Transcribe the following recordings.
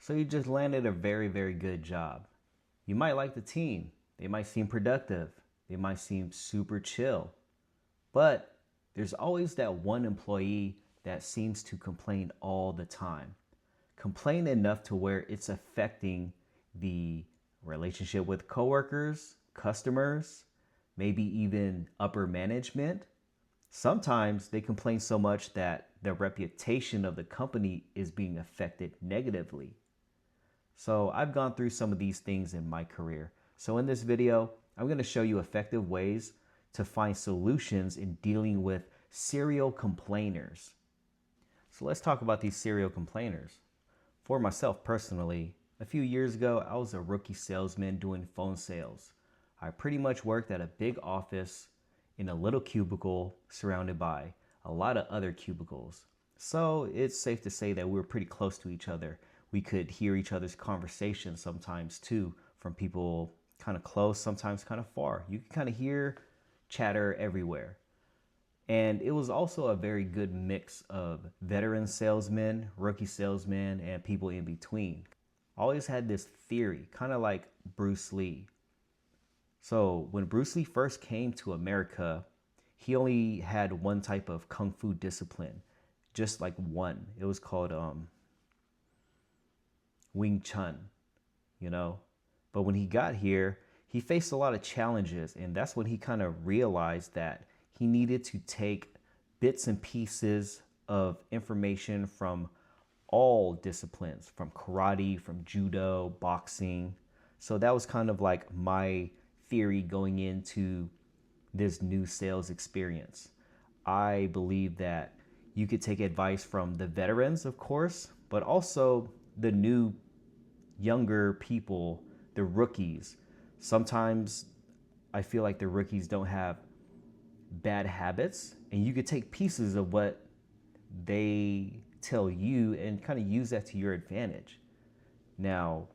So you just landed a very, very good job. You might like the team. They might seem productive. They might seem super chill. But there's always that one employee that seems to complain all the time. Complain enough to where it's affecting the relationship with coworkers, customers, maybe even upper management. Sometimes they complain so much that the reputation of the company is being affected negatively. So I've gone through some of these things in my career. So in this video, I'm going to show you effective ways to find solutions in dealing with serial complainers. So let's talk about these serial complainers. For myself personally, a few years ago, I was a rookie salesman doing phone sales. I pretty much worked at a big office in a little cubicle surrounded by a lot of other cubicles. So it's safe to say that we were pretty close to each other. We could hear each other's conversations sometimes too, from people kind of close, sometimes kind of far. You could kind of hear chatter everywhere. And it was also a very good mix of veteran salesmen, rookie salesmen, and people in between. I always had this theory, kind of like Bruce Lee. So when Bruce Lee first came to America, he only had one type of kung fu discipline, just like one. It was called Wing Chun, you know. But when he got here, he faced a lot of challenges, and that's when he kind of realized that he needed to take bits and pieces of information from all disciplines, from karate, from judo, boxing. So that was kind of like my theory going into this new sales experience. I believe that you could take advice from the veterans, of course, but also the new, younger people, the rookies. Sometimes I feel like the rookies don't have bad habits, and you could take pieces of what they tell you and kind of use that to your advantage. Now,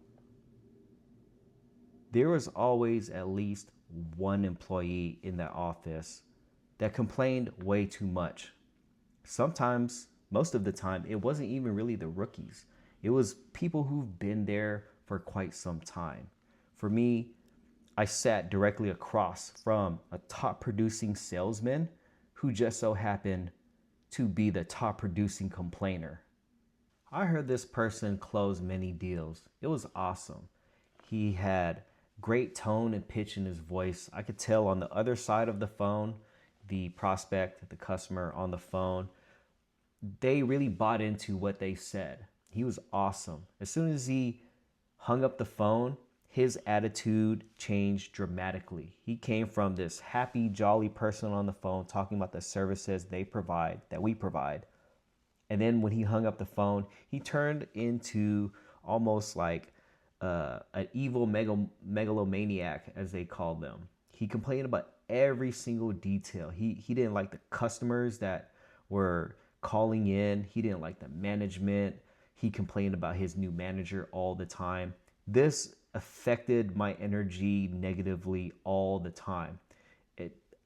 there was always at least one employee in that office that complained way too much. Sometimes, most of the time, it wasn't even really the rookies. It was people who've been there for quite some time. For me, I sat directly across from a top producing salesman who just so happened to be the top producing complainer. I heard this person close many deals. It was awesome. He had great tone and pitch in his voice. I could tell on the other side of the phone, the prospect, the customer on the phone, they really bought into what they said. He was awesome. As soon as he hung up the phone, his attitude changed dramatically. He came from this happy, jolly person on the phone talking about the services that we provide. And then when he hung up the phone, he turned into almost like an evil megalomaniac, as they called them. He complained about every single detail. He didn't like the customers that were calling in. He didn't like the management. He complained about his new manager all the time. This affected my energy negatively all the time.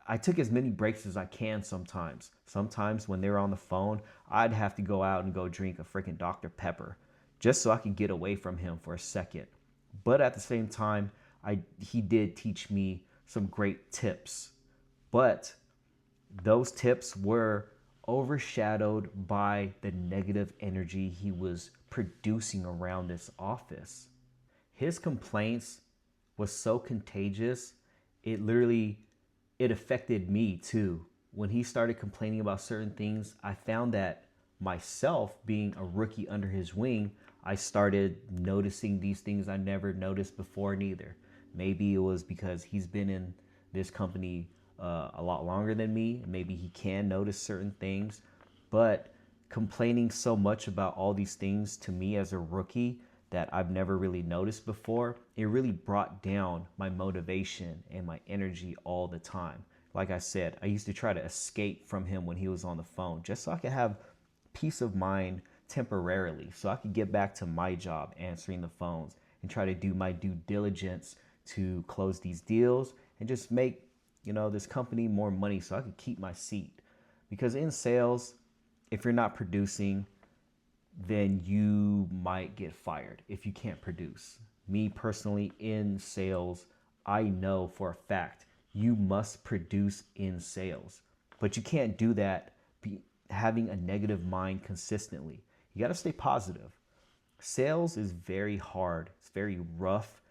I took as many breaks as I can sometimes. Sometimes when they were on the phone, I'd have to go out and go drink a freaking Dr. Pepper just so I could get away from him for a second. But at the same time, he did teach me some great tips. But those tips were overshadowed by the negative energy he was producing around this office. His complaints was so contagious, it affected me too. When he started complaining about certain things, I found that myself, being a rookie under his wing, I started noticing these things I never noticed before neither. Maybe it was because he's been in this company a lot longer than me. Maybe he can notice certain things, but complaining so much about all these things to me as a rookie that I've never really noticed before, it really brought down my motivation and my energy all the time. Like I said, I used to try to escape from him when he was on the phone just so I could have peace of mind temporarily, so I could get back to my job answering the phones and try to do my due diligence to close these deals and just make, this company more money so I could keep my seat. Because in sales, if you're not producing, then you might get fired if you can't produce. Me personally, in sales, I know for a fact you must produce in sales, but you can't do that having a negative mind consistently. You got to stay positive. Sales is very hard, it's very rough,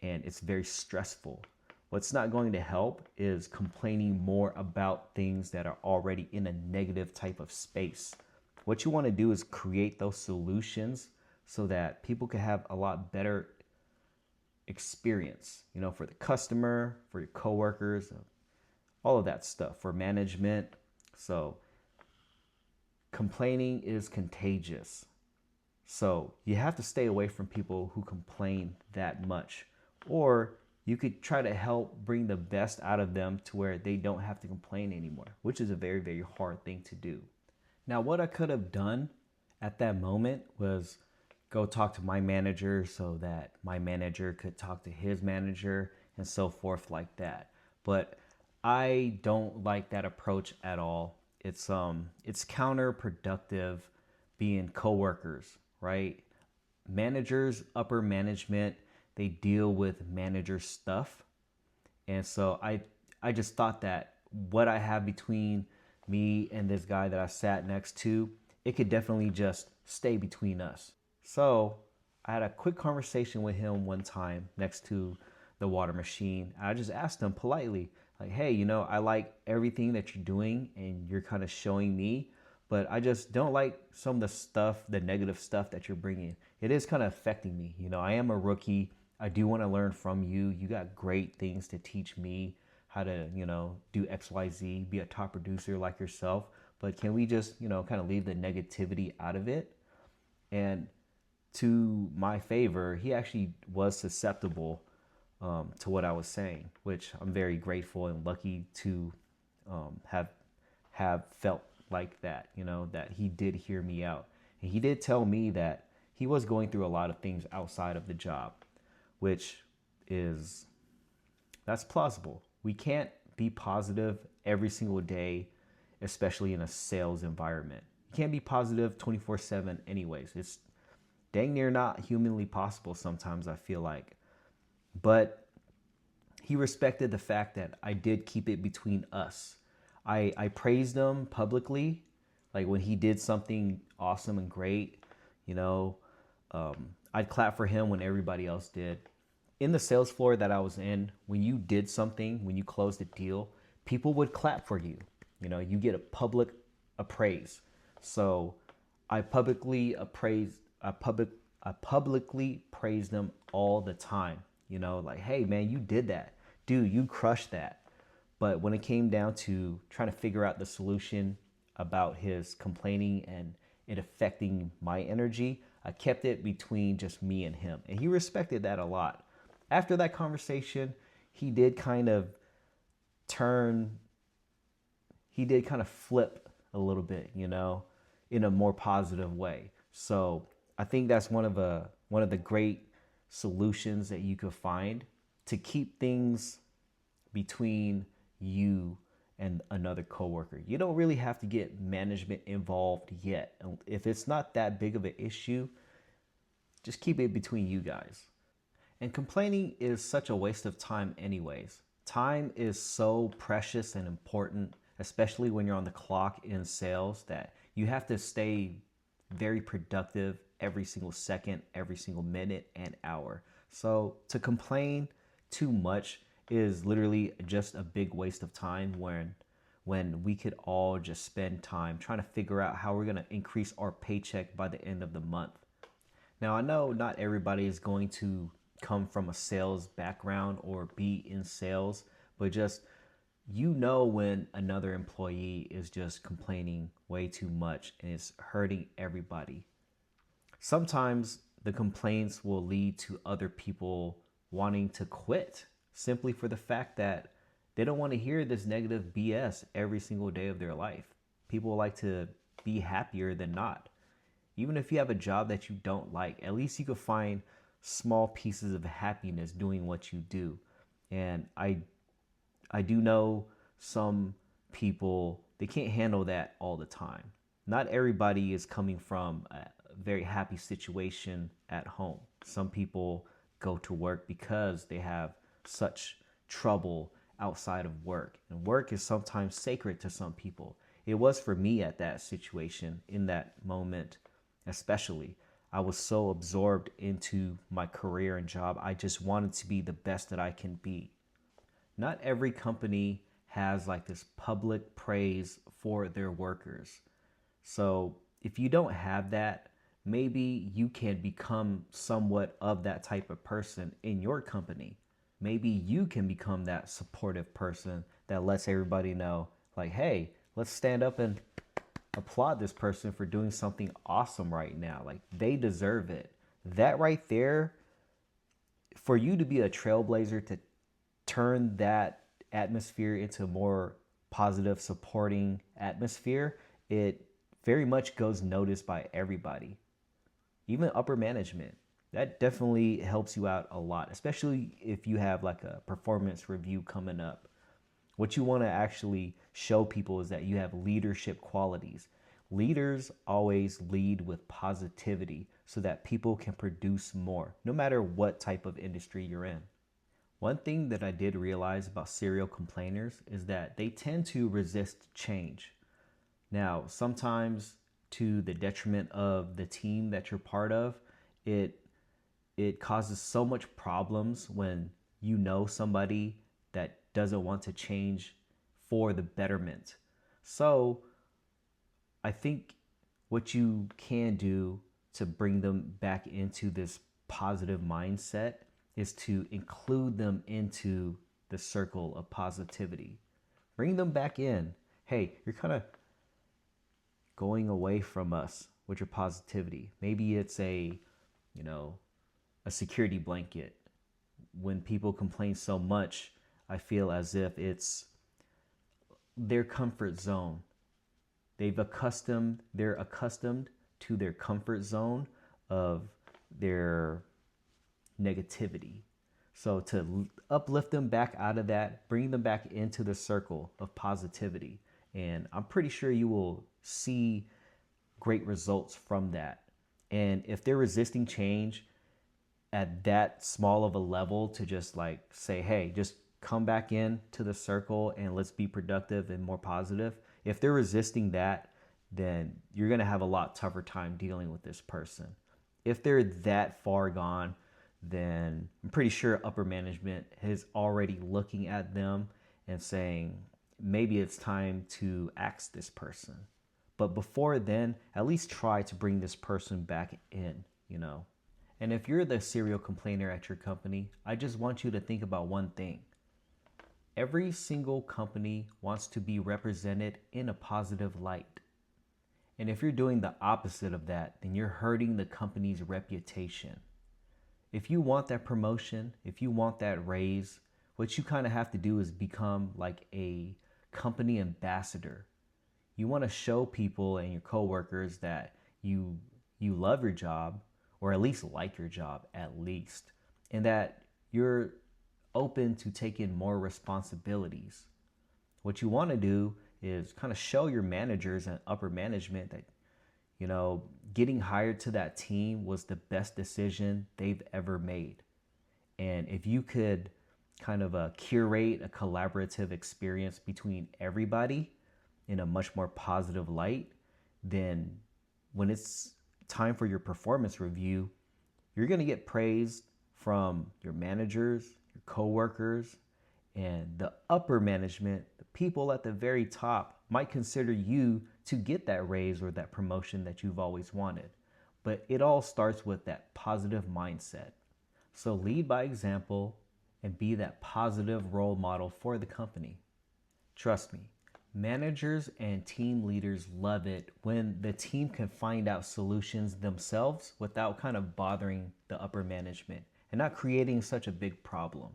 and it's very stressful. What's not going to help is complaining more about things that are already in a negative type of space. What you want to do is create those solutions so that people can have a lot better experience, for the customer, for your coworkers, all of that stuff, for management. So complaining is contagious. So you have to stay away from people who complain that much. Or you could try to help bring the best out of them to where they don't have to complain anymore, which is a very, very hard thing to do. Now, what I could have done at that moment was go talk to my manager so that my manager could talk to his manager and so forth like that. But I don't like that approach at all. It's counterproductive being coworkers, right? Managers, upper management, they deal with manager stuff. And so I just thought that what I have between me and this guy that I sat next to, it could definitely just stay between us. So I had a quick conversation with him one time next to the water machine. I just asked him politely, like, hey, I like everything that you're doing and you're kind of showing me, but I just don't like some of the stuff, the negative stuff that you're bringing. It is kind of affecting me. I am a rookie. I do want to learn from you. You got great things to teach me how to, do XYZ, be a top producer like yourself. But can we just, kind of leave the negativity out of it? And to my favor, he actually was susceptible to what I was saying, which I'm very grateful and lucky to have felt like that, that he did hear me out. And he did tell me that he was going through a lot of things outside of the job, which that's plausible. We can't be positive every single day, especially in a sales environment. You can't be positive 24/7 anyways. It's dang near not humanly possible sometimes, I feel like. But he respected the fact that I did keep it between us. I praised him publicly, like when he did something awesome and great, I'd clap for him when everybody else did. In the sales floor that I was in, when you did something, when you closed a deal, people would clap for you. You get a public appraise. So I publicly praised them all the time. Like, hey man, you did that. Dude, you crushed that. But when it came down to trying to figure out the solution about his complaining and it affecting my energy, I kept it between just me and him. And he respected that a lot. After that conversation, he did kind of flip a little bit, in a more positive way. So I think that's one of the great solutions that you could find to keep things between you and another coworker. You don't really have to get management involved yet. If it's not that big of an issue, just keep it between you guys. And complaining is such a waste of time anyways. Time is so precious and important, especially when you're on the clock in sales, that you have to stay very productive every single second, every single minute and hour. So to complain too much is literally just a big waste of time when we could all just spend time trying to figure out how we're going to increase our paycheck by the end of the month. Now, I know not everybody is going to come from a sales background or be in sales, but just when another employee is just complaining way too much and it's hurting everybody. Sometimes the complaints will lead to other people wanting to quit simply for the fact that they don't want to hear this negative BS every single day of their life. People like to be happier than not. Even if you have a job that you don't like, at least you could find small pieces of happiness doing what you do. And I do know some people, they can't handle that all the time. Not everybody is coming from a very happy situation at home. Some people go to work because they have such trouble outside of work. And work is sometimes sacred to some people. It was for me at that situation, in that moment, especially. I was so absorbed into my career and job. I just wanted to be the best that I can be. Not every company has like this public praise for their workers. So if you don't have that, maybe you can become somewhat of that type of person in your company. Maybe you can become that supportive person that lets everybody know, like, hey, let's stand up and applaud this person for doing something awesome right now. Like, they deserve it. That right there, for you to be a trailblazer, to turn that atmosphere into a more positive, supporting atmosphere, it very much goes noticed by everybody, even upper management. That definitely helps you out a lot, especially if you have like a performance review coming up. What you want to actually show people is that you have leadership qualities. Leaders always lead with positivity so that people can produce more, no matter what type of industry you're in. One thing that I did realize about serial complainers is that they tend to resist change. Now, sometimes to the detriment of the team that you're part of, it causes so much problems when you know somebody that doesn't want to change for the betterment. So I think what you can do to bring them back into this positive mindset is to include them into the circle of positivity. Bring them back in. Hey, you're kind of going away from us with your positivity. Maybe it's a security blanket. When people complain so much, I feel as if it's their comfort zone. They're accustomed to their comfort zone of their negativity. So to uplift them back out of that, bring them back into the circle of positivity. And I'm pretty sure you will see great results from that. And if they're resisting change at that small of a level, to just like say, hey, just come back in to the circle and let's be productive and more positive. If they're resisting that, then you're going to have a lot tougher time dealing with this person. If they're that far gone, then I'm pretty sure upper management is already looking at them and saying, maybe it's time to axe this person. But before then, at least try to bring this person back in. And if you're the serial complainer at your company, I just want you to think about one thing. Every single company wants to be represented in a positive light. And if you're doing the opposite of that, then you're hurting the company's reputation. If you want that promotion, if you want that raise, what you kind of have to do is become like a company ambassador. You want to show people and your coworkers that you love your job, or at least like your job at least, and that you're open to taking more responsibilities. What you want to do is kind of show your managers and upper management that, getting hired to that team was the best decision they've ever made. And if you could kind of curate a collaborative experience between everybody in a much more positive light, then when it's time for your performance review, you're going to get praise from your managers, your coworkers, and the upper management. The people at the very top might consider you to get that raise or that promotion that you've always wanted. But it all starts with that positive mindset. So lead by example and be that positive role model for the company. Trust me, managers and team leaders love it when the team can find out solutions themselves without kind of bothering the upper management and not creating such a big problem.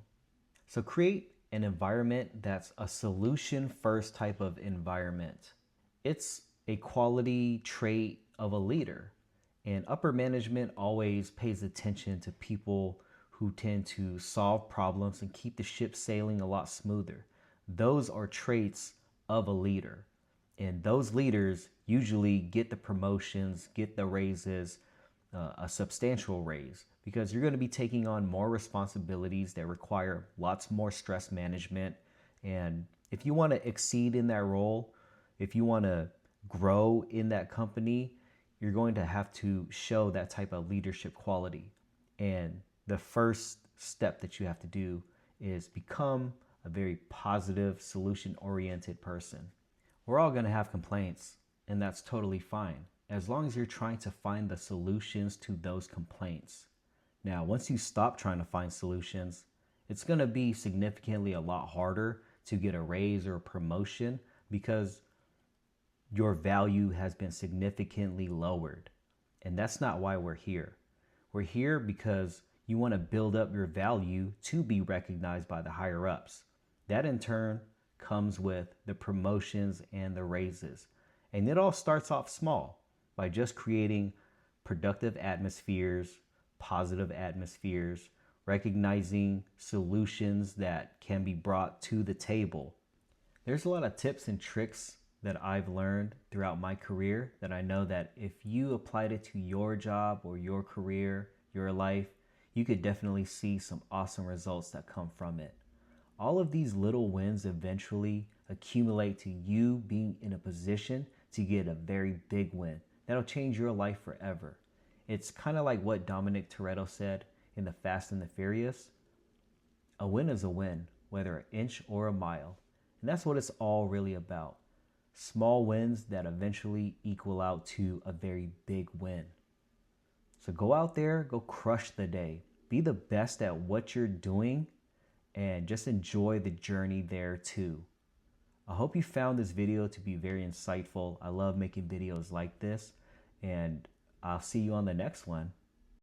So create an environment that's a solution first type of environment. It's a quality trait of a leader. And upper management always pays attention to people who tend to solve problems and keep the ship sailing a lot smoother. Those are traits of a leader. And those leaders usually get the promotions, get the raises a substantial raise, because you're going to be taking on more responsibilities that require lots more stress management. And if you want to exceed in that role, if you want to grow in that company, you're going to have to show that type of leadership quality. And the first step that you have to do is become a very positive, solution oriented person. We're all going to have complaints, and that's totally fine, as long as you're trying to find the solutions to those complaints. Now, once you stop trying to find solutions, it's going to be significantly a lot harder to get a raise or a promotion, because your value has been significantly lowered. And that's not why we're here. We're here because you want to build up your value to be recognized by the higher ups. That in turn comes with the promotions and the raises. And it all starts off small by just creating productive atmospheres, positive atmospheres, recognizing solutions that can be brought to the table. There's a lot of tips and tricks that I've learned throughout my career that I know that if you applied it to your job or your career, your life, you could definitely see some awesome results that come from it. All of these little wins eventually accumulate to you being in a position to get a very big win that'll change your life forever. It's kind of like what Dominic Toretto said in The Fast and the Furious. A win is a win, whether an inch or a mile. And that's what it's all really about. Small wins that eventually equal out to a very big win. So go out there, go crush the day. Be the best at what you're doing, and just enjoy the journey there too. I hope you found this video to be very insightful. I love making videos like this, and I'll see you on the next one.